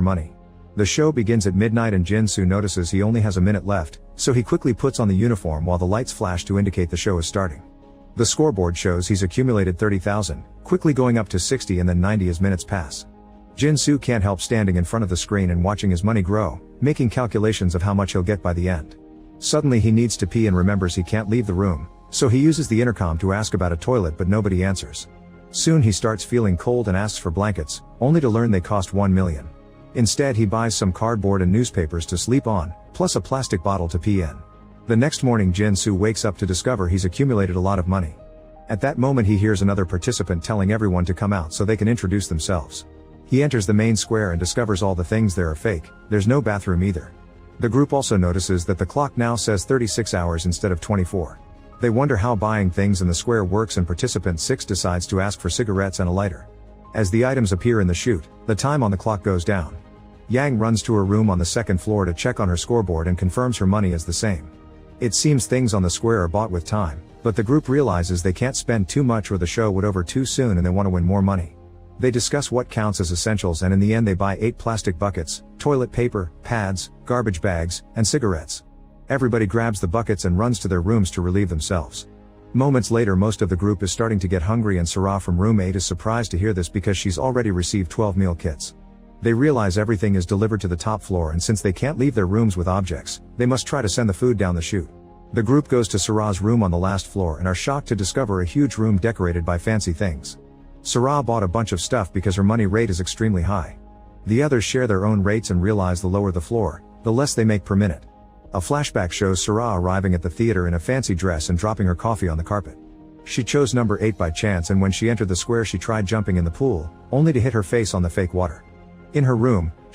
money. The show begins at midnight and Jin-Soo notices he only has a minute left, so he quickly puts on the uniform while the lights flash to indicate the show is starting. The scoreboard shows he's accumulated 30,000, quickly going up to 60 and then 90 as minutes pass. Jin-Soo can't help standing in front of the screen and watching his money grow, making calculations of how much he'll get by the end. Suddenly he needs to pee and remembers he can't leave the room, so he uses the intercom to ask about a toilet but nobody answers. Soon he starts feeling cold and asks for blankets, only to learn they cost 1 million. Instead he buys some cardboard and newspapers to sleep on, plus a plastic bottle to pee in. The next morning Jin-Soo wakes up to discover he's accumulated a lot of money. At that moment he hears another participant telling everyone to come out so they can introduce themselves. He enters the main square and discovers all the things there are fake, there's no bathroom either. The group also notices that the clock now says 36 hours instead of 24. They wonder how buying things in the square works and participant 6 decides to ask for cigarettes and a lighter. As the items appear in the chute, the time on the clock goes down. Yang runs to her room on the second floor to check on her scoreboard and confirms her money is the same. It seems things on the square are bought with time, but the group realizes they can't spend too much or the show would over too soon and they want to win more money. They discuss what counts as essentials and in the end they buy 8 plastic buckets, toilet paper, pads, garbage bags, and cigarettes. Everybody grabs the buckets and runs to their rooms to relieve themselves. Moments later most of the group is starting to get hungry and Sarah from room 8 is surprised to hear this because she's already received 12 meal kits. They realize everything is delivered to the top floor and since they can't leave their rooms with objects, they must try to send the food down the chute. The group goes to Sarah's room on the last floor and are shocked to discover a huge room decorated by fancy things. Sarah bought a bunch of stuff because her money rate is extremely high. The others share their own rates and realize the lower the floor, the less they make per minute. A flashback shows Sarah arriving at the theater in a fancy dress and dropping her coffee on the carpet. She chose number 8 by chance and when she entered the square she tried jumping in the pool, only to hit her face on the fake water. In her room,